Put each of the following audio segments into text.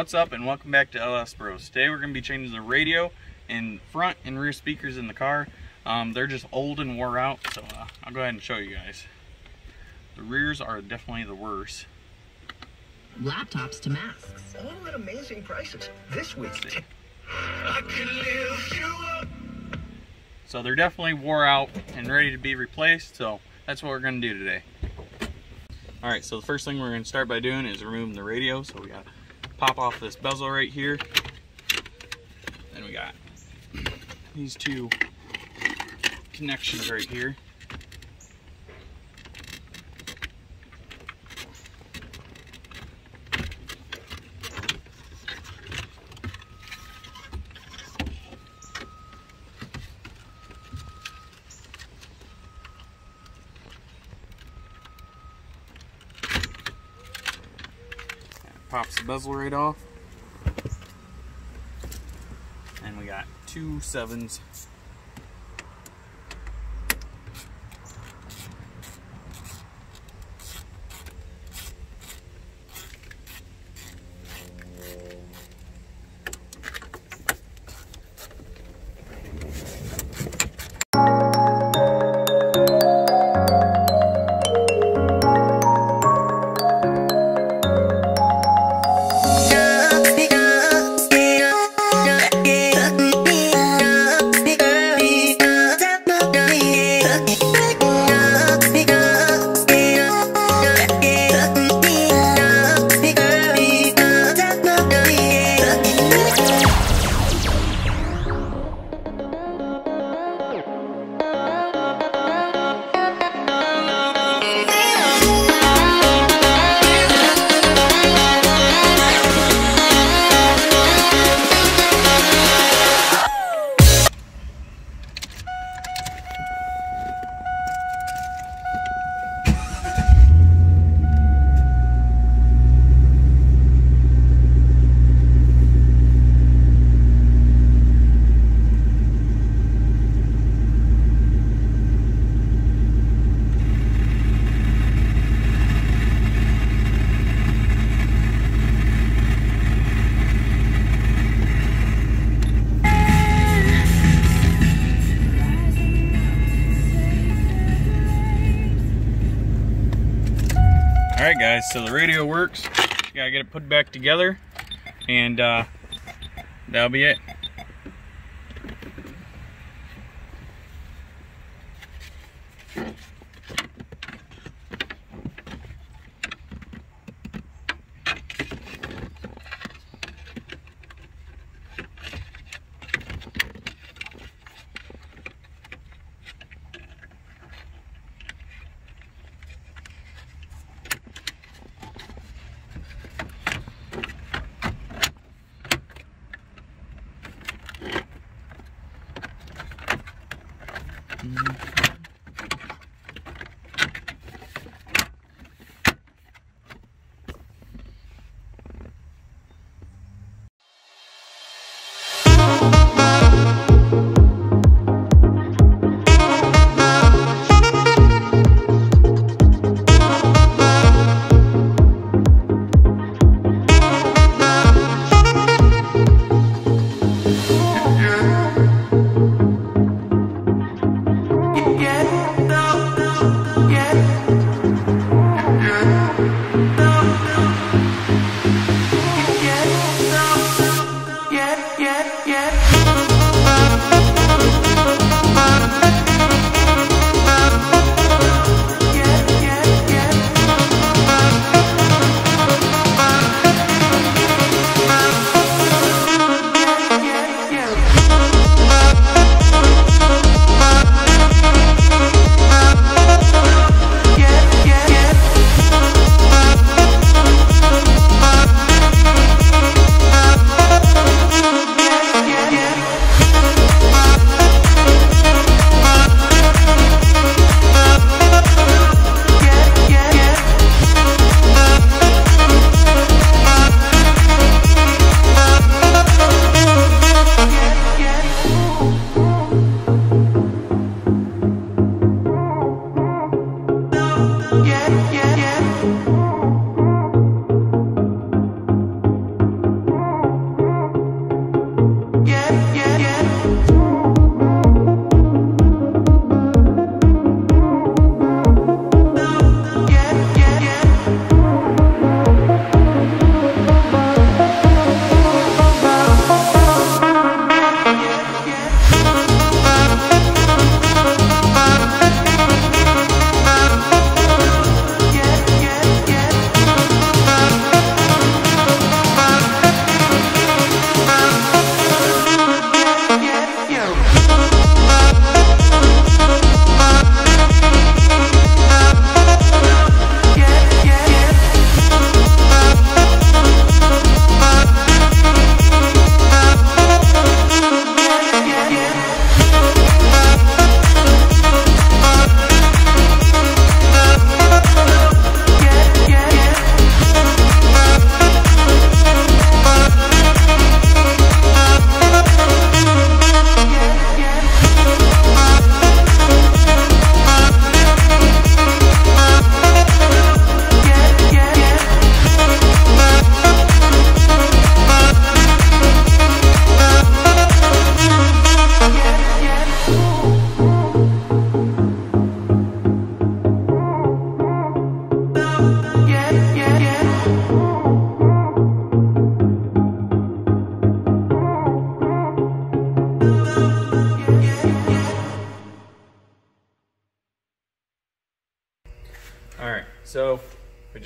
What's up and welcome back to LS Bros. Today we're going to be changing the radio and front and rear speakers in the car. They're just old and wore out, so I'll go ahead and show you guys. The rears are definitely the worst. Laptops to masks. All at amazing prices this week. I can lift you up. So they're definitely wore out and ready to be replaced, so that's what we're going to do today. Alright, so the first thing we're going to start by doing is removing the radio. So we got to pop off this bezel right here. Then we got these two connections right here. Pops the bezel right off. And we got 2 7s. Alright guys, so the radio works. You gotta get it put back together, and that'll be it.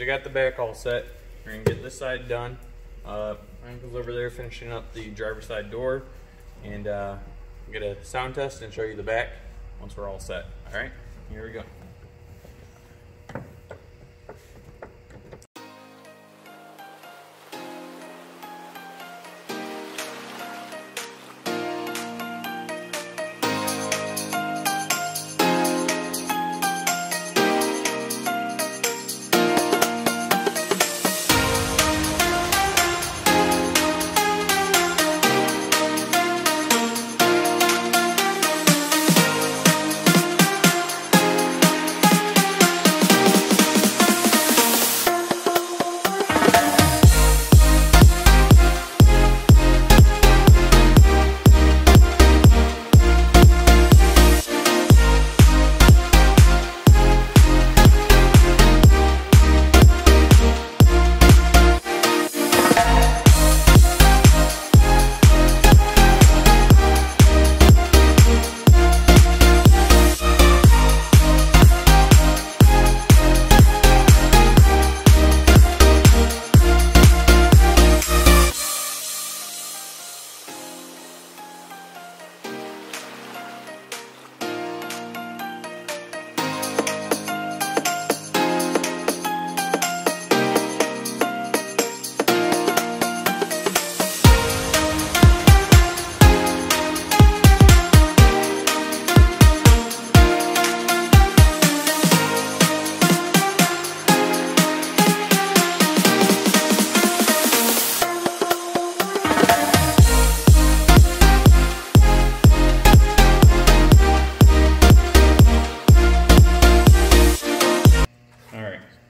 got the back all set. We're gonna get this side done. My uncle's over there finishing up the driver's side door, and get a sound test and show you the back once we're all set. All right, here we go.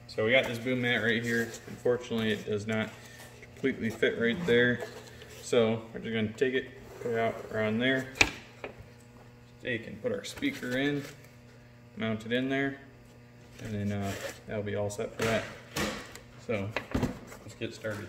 So we got this boom mat right here. Unfortunately, it does not completely fit right there. So we're just gonna take it, put it out around there. Take and put our speaker in, mount it in there, and then that'll be all set for that. So let's get started.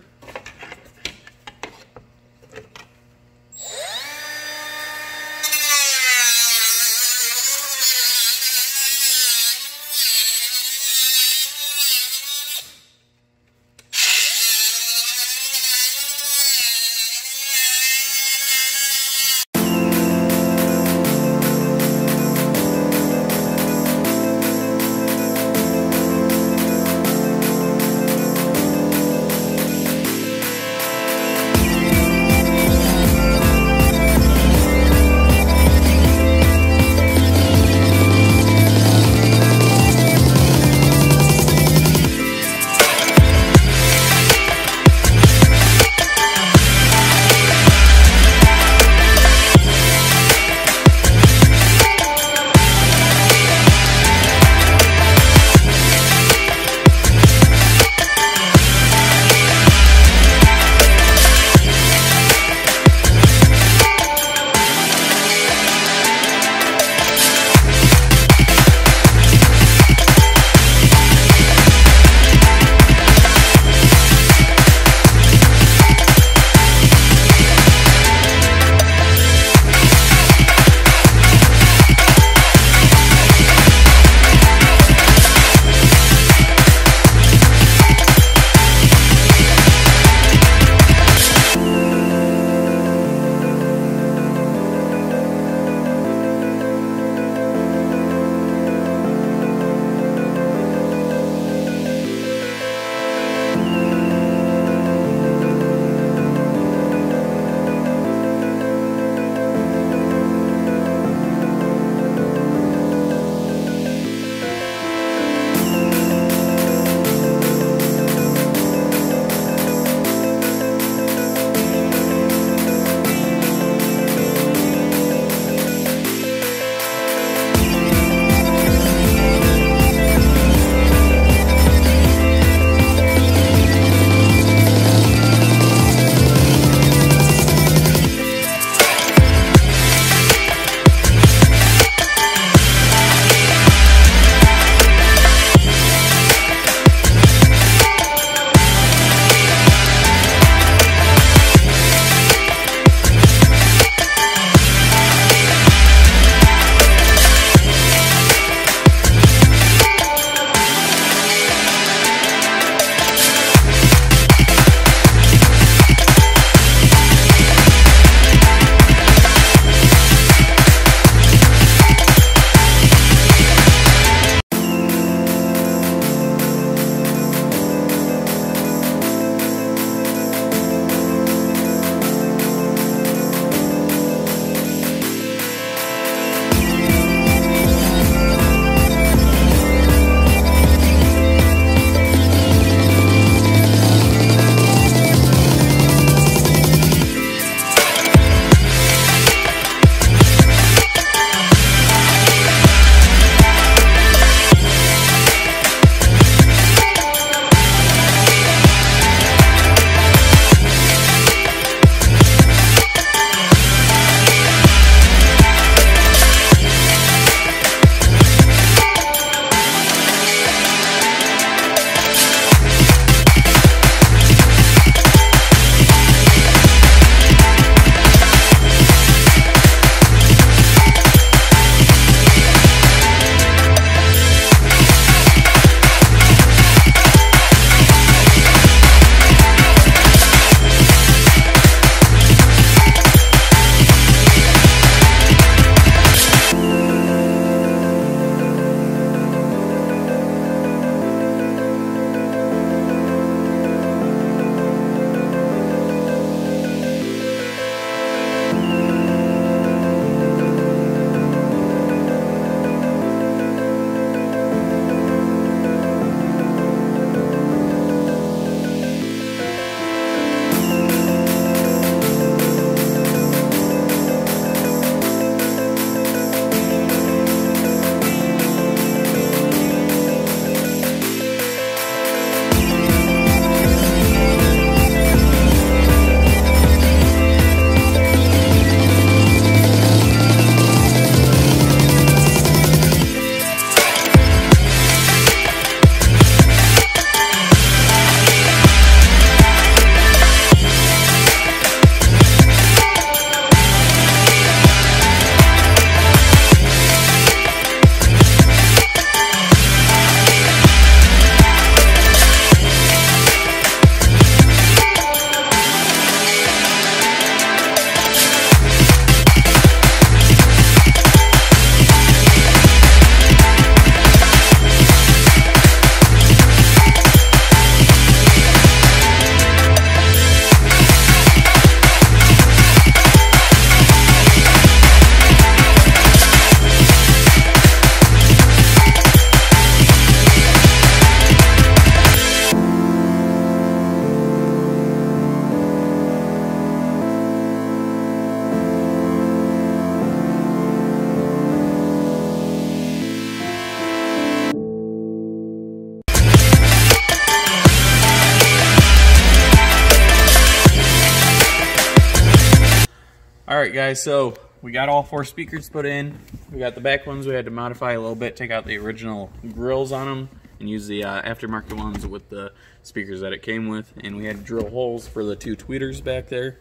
Alright guys, so we got all 4 speakers put in. We got the back ones we had to modify a little bit, take out the original grills on them and use the aftermarket ones with the speakers that it came with. And we had to drill holes for the 2 tweeters back there.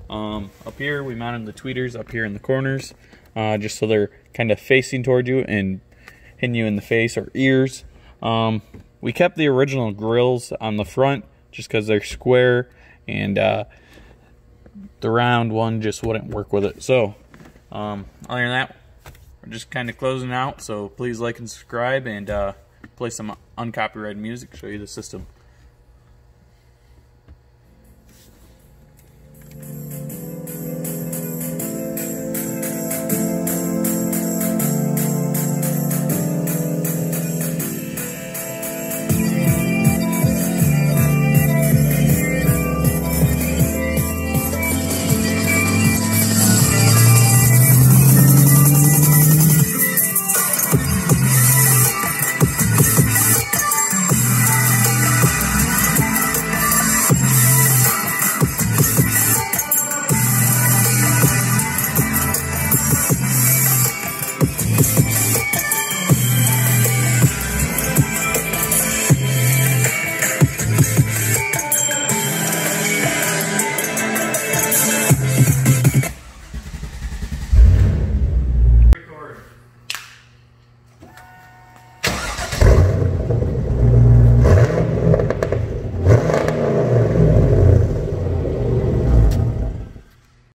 Up here we mounted the tweeters up here in the corners, just so they're kind of facing toward you and hitting you in the face or ears. We kept the original grills on the front just because they're square, and the round one just wouldn't work with it. So other than that, we're just kind of closing out. So please like and subscribe, and play some uncopyrighted music, show you the system.